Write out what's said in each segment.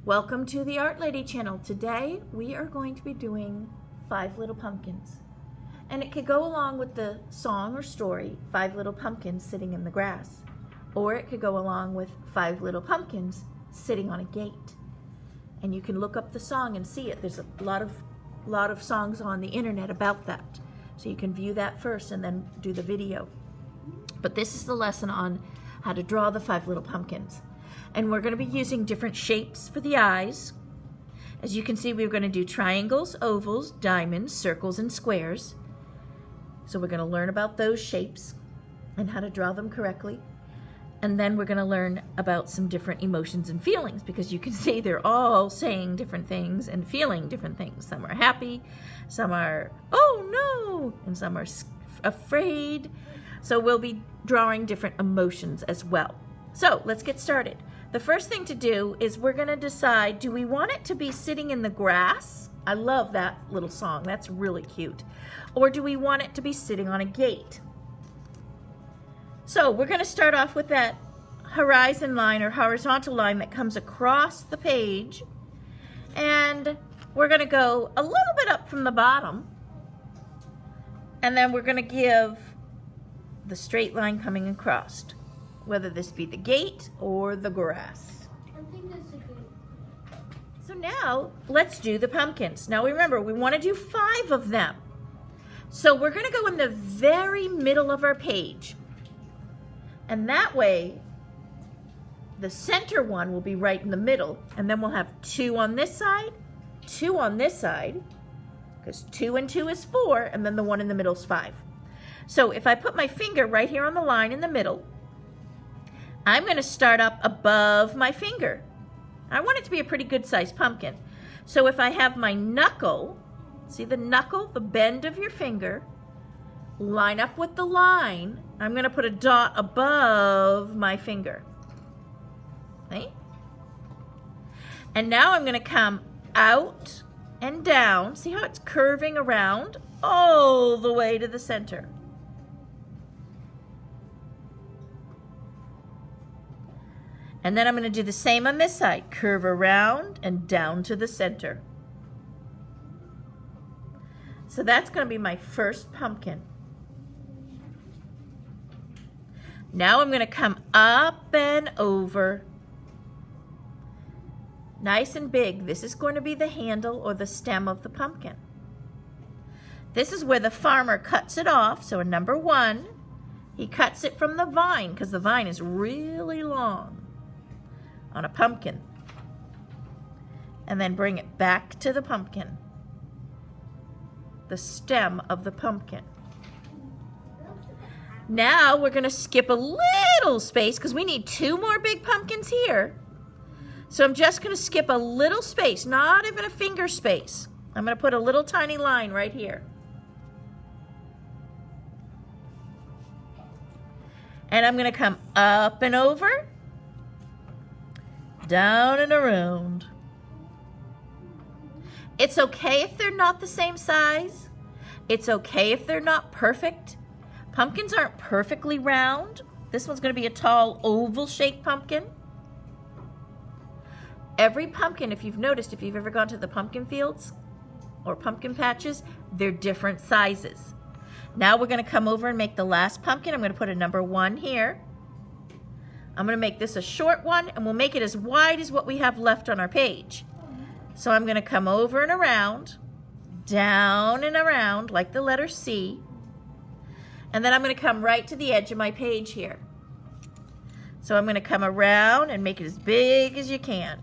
Welcome to the Art Lady channel. Today we are going to be doing 5 Little Pumpkins. And it could go along with the song or story, 5 Little Pumpkins Sitting in the Grass. Or it could go along with 5 Little Pumpkins Sitting on a Gate. And you can look up the song and see it. There's a lot of songs on the internet about that. So you can view that first and then do the video. But this is the lesson on how to draw the 5 Little Pumpkins. And we're going to be using different shapes for the eyes. As you can see, we're going to do triangles, ovals, diamonds, circles, and squares. So we're going to learn about those shapes and how to draw them correctly. And then we're going to learn about some different emotions and feelings, because you can see they're all saying different things and feeling different things. Some are happy, some are, oh no, and some are afraid. So we'll be drawing different emotions as well. So let's get started. The first thing to do is we're going to decide, do we want it to be sitting in the grass? I love that little song. That's really cute. Or do we want it to be sitting on a gate? So we're going to start off with that horizon line or horizontal line that comes across the page. And we're going to go a little bit up from the bottom. And then we're going to give the straight line coming across, whether this be the gate or the grass. I think that's a gate. So now let's do the pumpkins. Now remember, we want to do 5 of them. So we're going to go in the very middle of our page. And that way, the center one will be right in the middle. And then we'll have 2 on this side, 2 on this side, because 2 and 2 is 4, and then the one in the middle is 5. So if I put my finger right here on the line in the middle, I'm going to start up above my finger. I want it to be a pretty good sized pumpkin. So if I have my knuckle, see the knuckle, the bend of your finger, line up with the line, I'm going to put a dot above my finger. Okay? And now I'm going to come out and down. See how it's curving around all the way to the center. And then I'm going to do the same on this side. Curve around and down to the center. So that's going to be my first pumpkin. Now I'm going to come up and over. Nice and big. This is going to be the handle or the stem of the pumpkin. This is where the farmer cuts it off. So in number 1, he cuts it from the vine, because the vine is really long on a pumpkin, and then bring it back to the pumpkin, the stem of the pumpkin. Now we're going to skip a little space because we need 2 more big pumpkins here. So I'm just going to skip a little space, not even a finger space. I'm going to put a little tiny line right here. And I'm going to come up and over, down and around. It's okay if they're not the same size. It's okay if they're not perfect. Pumpkins aren't perfectly round. This one's going to be a tall oval-shaped pumpkin. Every pumpkin, if you've noticed, if you've ever gone to the pumpkin fields or pumpkin patches, they're different sizes. Now we're going to come over and make the last pumpkin. I'm going to put a number 1 here. I'm going to make this a short one, and we'll make it as wide as what we have left on our page. So I'm going to come over and around, down and around, like the letter C. And then I'm going to come right to the edge of my page here. So I'm going to come around and make it as big as you can.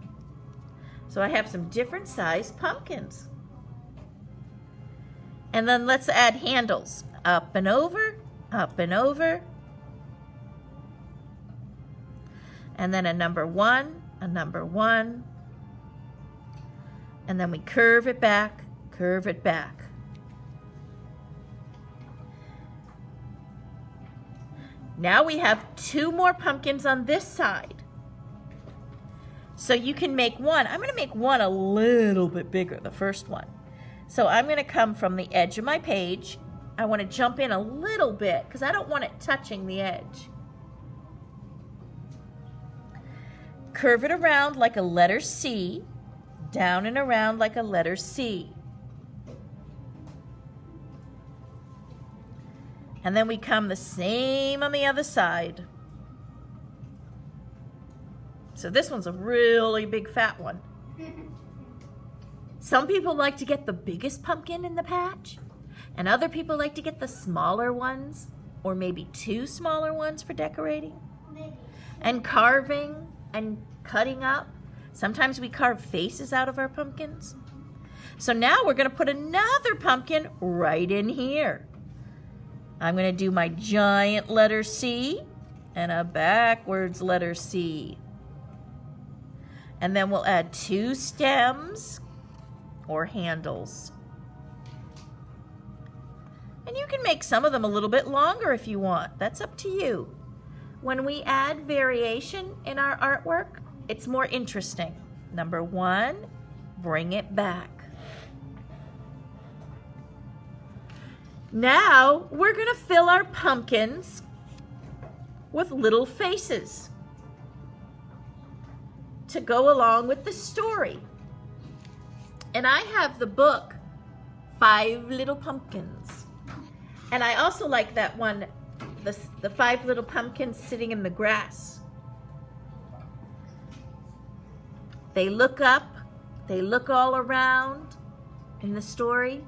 So I have some different sized pumpkins. And then let's add handles. Up and over, up and over. And then a number 1, a number 1. And then we curve it back, curve it back. Now we have 2 more pumpkins on this side. So you can make one. I'm going to make one a little bit bigger, the first one. So I'm going to come from the edge of my page. I want to jump in a little bit because I don't want it touching the edge. Curve it around like a letter C. down and around like a letter C. And then we come the same on the other side. So this one's a really big fat one. Some people like to get the biggest pumpkin in the patch, and other people like to get the smaller ones, or maybe 2 smaller ones for decorating. And carving and cutting up. Sometimes we carve faces out of our pumpkins. So now we're going to put another pumpkin right in here. I'm going to do my giant letter C and a backwards letter C. And then we'll add 2 stems or handles. And you can make some of them a little bit longer if you want. That's up to you. When we add variation in our artwork, it's more interesting. Number 1, bring it back. Now we're going to fill our pumpkins with little faces to go along with the story. And I have the book, 5 Little Pumpkins. And I also like that one, the 5 little pumpkins sitting in the grass. They look up, they look all around in the story,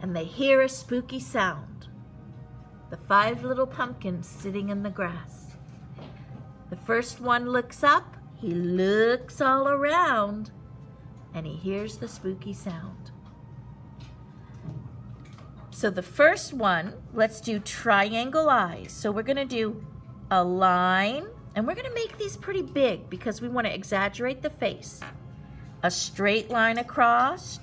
and they hear a spooky sound. The 5 little pumpkins sitting in the grass. The first one looks up, he looks all around, and he hears the spooky sound. So the first one, let's do triangle eyes. So we're going to do a line, and we're going to make these pretty big because we want to exaggerate the face. A straight line across.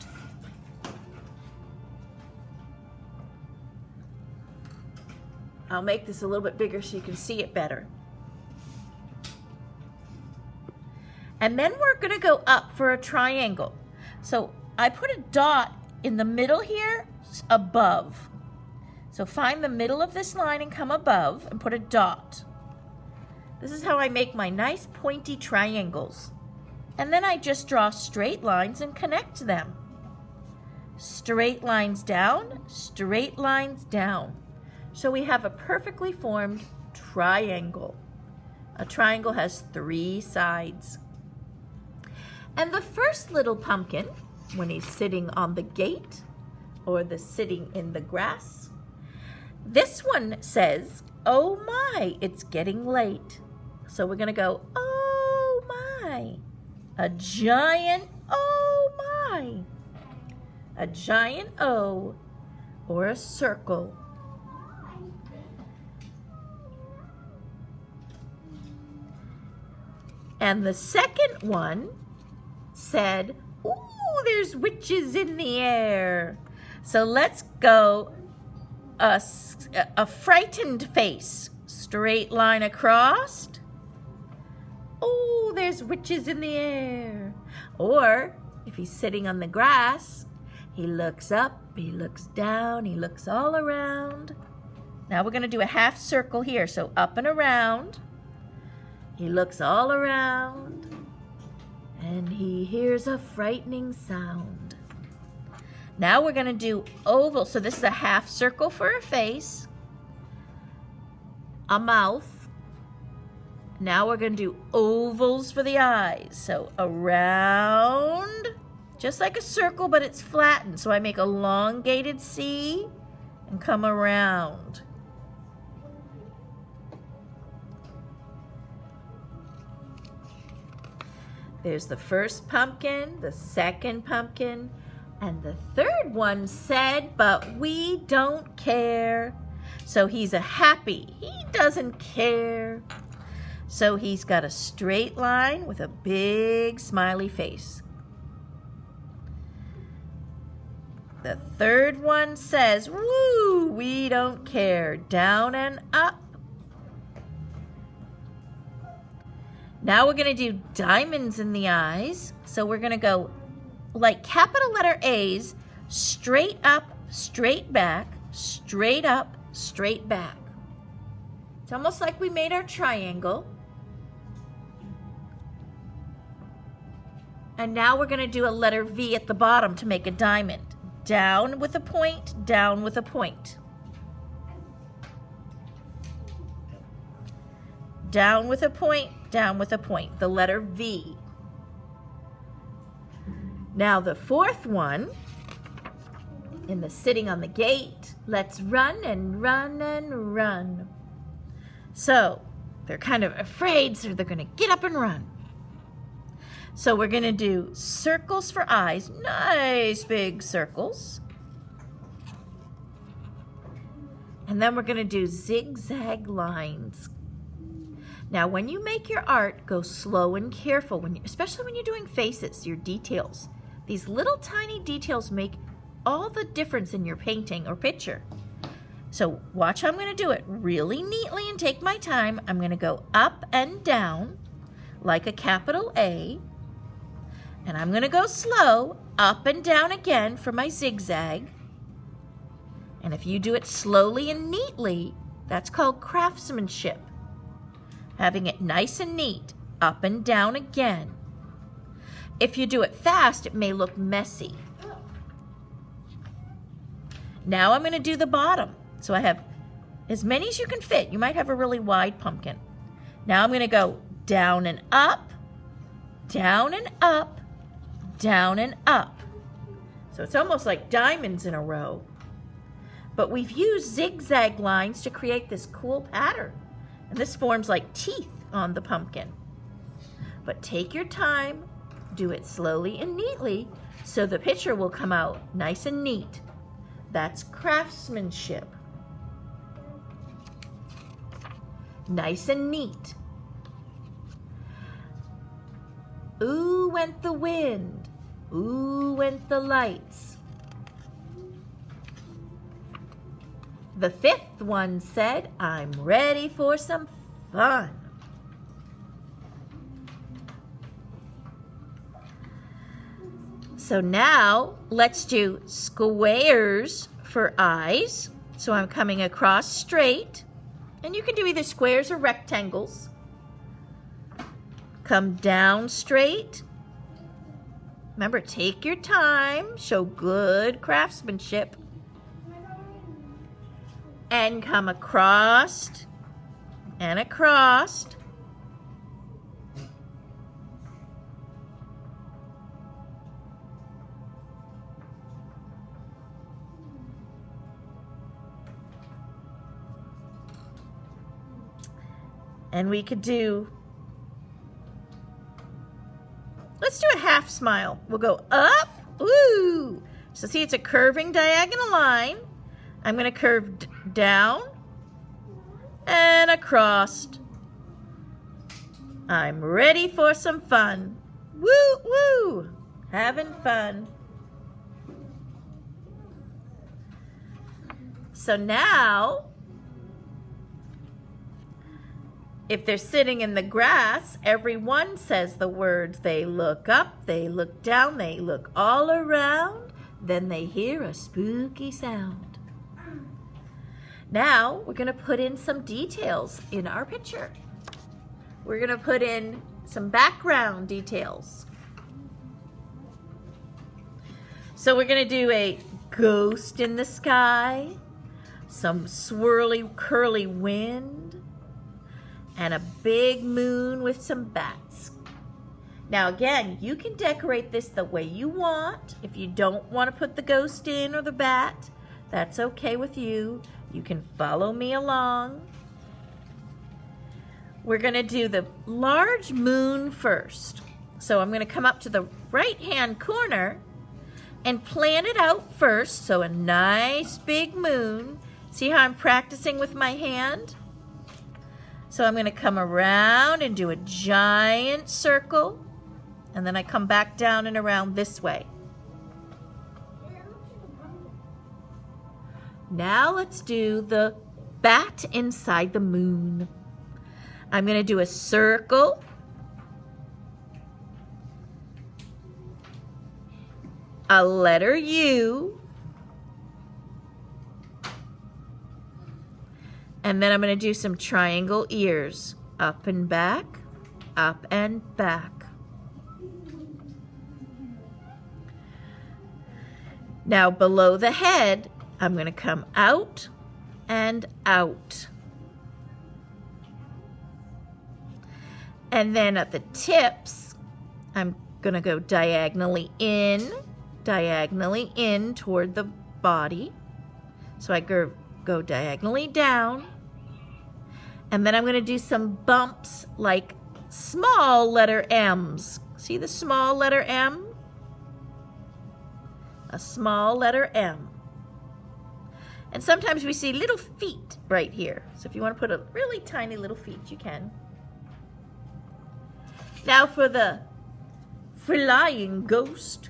I'll make this a little bit bigger so you can see it better. And then we're going to go up for a triangle. So I put a dot in the middle here, above. So find the middle of this line and come above and put a dot. This is how I make my nice pointy triangles. And then I just draw straight lines and connect them. Straight lines down, straight lines down. So we have a perfectly formed triangle. A triangle has 3 sides. And the first little pumpkin, when he's sitting on the gate or sitting in the grass, this one says, "Oh my, it's getting late." So we're going to go, "Oh my." A giant oh my. A giant O or a circle. And the second one said, "Ooh, there's witches in the air." So let's go a frightened face. Straight line across. "Oh, there's witches in the air." Or if he's sitting on the grass, he looks up, he looks down, he looks all around. Now we're going to do a half circle here. So up and around. He looks all around. And he hears a frightening sound. Now we're going to do oval. So this is a half circle for a face, a mouth. Now we're going to do ovals for the eyes. So around, just like a circle, but it's flattened. So I make a elongated C and come around. There's the first pumpkin, the second pumpkin, and the third one said, "But we don't care." So he's a happy, he doesn't care. So he's got a straight line with a big smiley face. The third one says, "Woo, we don't care." Down and up. Now we're going to do diamonds in the eyes. So we're going to go like capital letter A's, straight up, straight back, straight up, straight back. It's almost like we made our triangle. And now we're going to do a letter V at the bottom to make a diamond. Down with a point, down with a point. Down with a point, down with a point. The letter V. Now the fourth one, in the sitting on the gate, let's run and run and run. So they're kind of afraid, so they're going to get up and run. So we're going to do circles for eyes, nice big circles. And then we're going to do zigzag lines. Now when you make your art, go slow and careful, especially when you're doing faces, your details. These little tiny details make all the difference in your painting or picture. So watch how I'm going to do it really neatly and take my time. I'm going to go up and down like a capital A. And I'm going to go slow, up and down again for my zigzag. And if you do it slowly and neatly, that's called craftsmanship. Having it nice and neat, up and down again. If you do it fast, it may look messy. Now I'm going to do the bottom. So I have as many as you can fit. You might have a really wide pumpkin. Now I'm going to go down and up, down and up, down and up. So it's almost like diamonds in a row. But we've used zigzag lines to create this cool pattern. And this forms like teeth on the pumpkin. But take your time, do it slowly and neatly so the picture will come out nice and neat. That's craftsmanship. Nice and neat. Ooh went the wind. Ooh went the lights. The fifth one said, I'm ready for some fun. So now let's do squares for eyes. So I'm coming across straight. And you can do either squares or rectangles. Come down straight. Remember, take your time. Show good craftsmanship. And come across and across. And we could do, let's do a half smile. We'll go up, ooh. So see, it's a curving diagonal line. I'm going to curve down and across. I'm ready for some fun. Woo, woo, having fun. So now, if they're sitting in the grass, everyone says the words. They look up, they look down, they look all around, then they hear a spooky sound. Now, we're going to put in some details in our picture. We're going to put in some background details. So we're going to do a ghost in the sky, some swirly, curly wind, and a big moon with some bats. Now again, you can decorate this the way you want. If you don't want to put the ghost in or the bat, that's okay with you. You can follow me along. We're going to do the large moon first. So I'm going to come up to the right-hand corner and plan it out first. So a nice big moon. See how I'm practicing with my hand? So I'm going to come around and do a giant circle. And then I come back down and around this way. Now let's do the bat inside the moon. I'm going to do a circle, a letter U, and then I'm going to do some triangle ears, up and back, up and back. Now below the head, I'm going to come out and out. And then at the tips, I'm going to go diagonally in toward the body. So I go diagonally down. And then I'm going to do some bumps like small letter M's. See the small letter M? A small letter M. And sometimes we see little feet right here. So if you want to put a really tiny little feet, you can. Now for the flying ghost.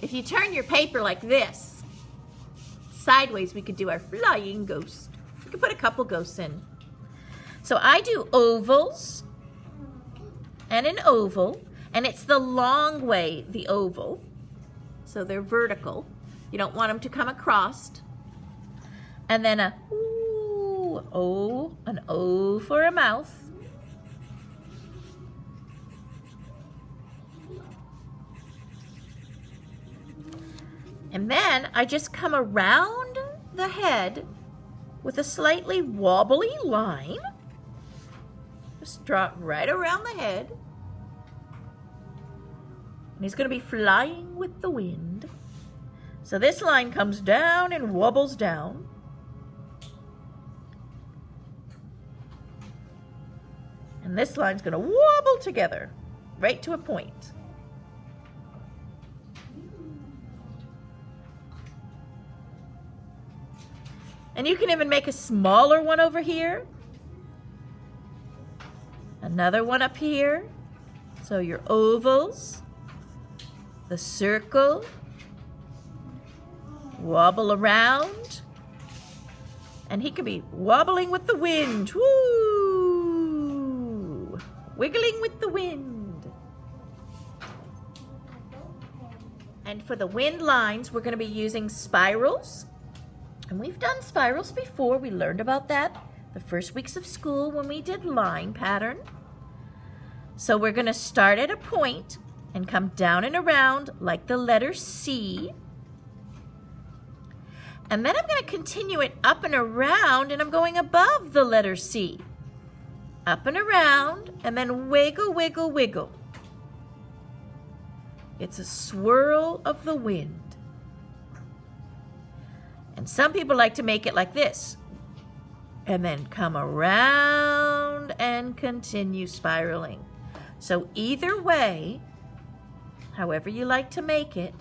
If you turn your paper like this, sideways, we could do our flying ghost. We could put a couple ghosts in. So I do ovals and an oval, and it's the long way, the oval. So they're vertical. You don't want them to come across. And then an O for a mouth. And then I just come around the head with a slightly wobbly line. Just draw it right around the head. And he's going to be flying with the wind. So this line comes down and wobbles down. And this line's going to wobble together right to a point. And you can even make a smaller one over here. Another one up here. So your ovals, the circle, wobble around. And he could be wobbling with the wind. Woo! Wiggling with the wind. And for the wind lines, we're going to be using spirals. And we've done spirals before. We learned about that the first weeks of school when we did line pattern. So we're going to start at a point and come down and around like the letter C. And then I'm going to continue it up and around, and I'm going above the letter C. Up and around, and then wiggle, wiggle, wiggle. It's a swirl of the wind. And some people like to make it like this. And then come around and continue spiraling. So either way, however you like to make it,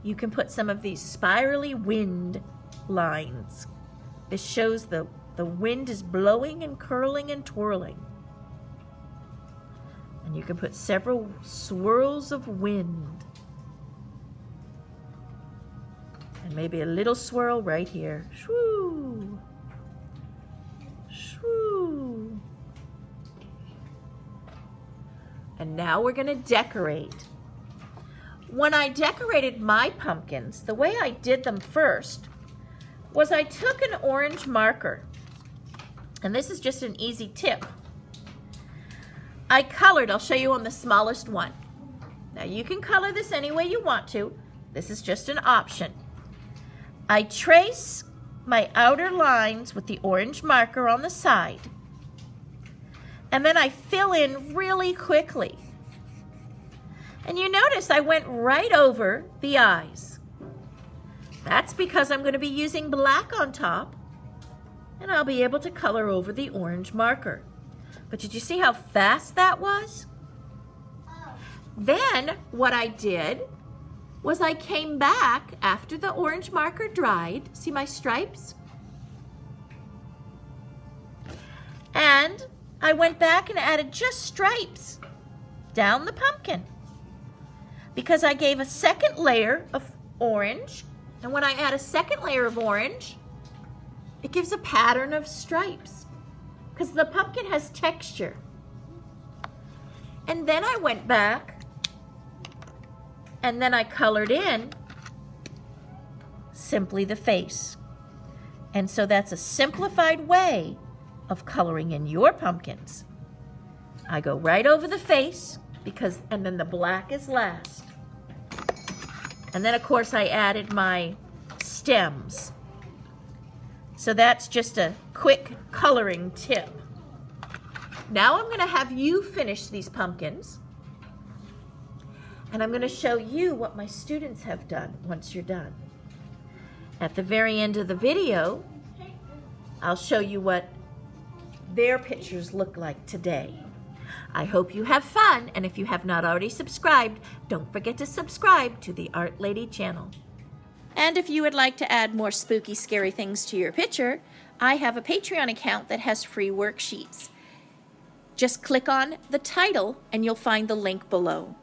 you can put some of these spirally wind lines. This shows the wind is blowing and curling and twirling. And you can put several swirls of wind. And maybe a little swirl right here. Shwoo! Shwoo! And now we're going to decorate. When I decorated my pumpkins, the way I did them first was I took an orange marker. And this is just an easy tip. I colored, I'll show you on the smallest one. Now you can color this any way you want to. This is just an option. I trace my outer lines with the orange marker on the side, and then I fill in really quickly. And you notice I went right over the eyes. That's because I'm going to be using black on top, and I'll be able to color over the orange marker. But did you see how fast that was? Then what I did was I came back after the orange marker dried. See my stripes? And I went back and added just stripes down the pumpkin because I gave a second layer of orange. And when I add a second layer of orange, it gives a pattern of stripes because the pumpkin has texture. And then I went back and then I colored in simply the face. And so that's a simplified way of coloring in your pumpkins. I go right over the face and then the black is last. And then, of course, I added my stems. So that's just a quick coloring tip. Now I'm going to have you finish these pumpkins. And I'm going to show you what my students have done once you're done. At the very end of the video, I'll show you what their pictures look like today. I hope you have fun, and if you have not already subscribed, don't forget to subscribe to the Art Lady channel. And if you would like to add more spooky, scary things to your picture, I have a Patreon account that has free worksheets. Just click on the title and you'll find the link below.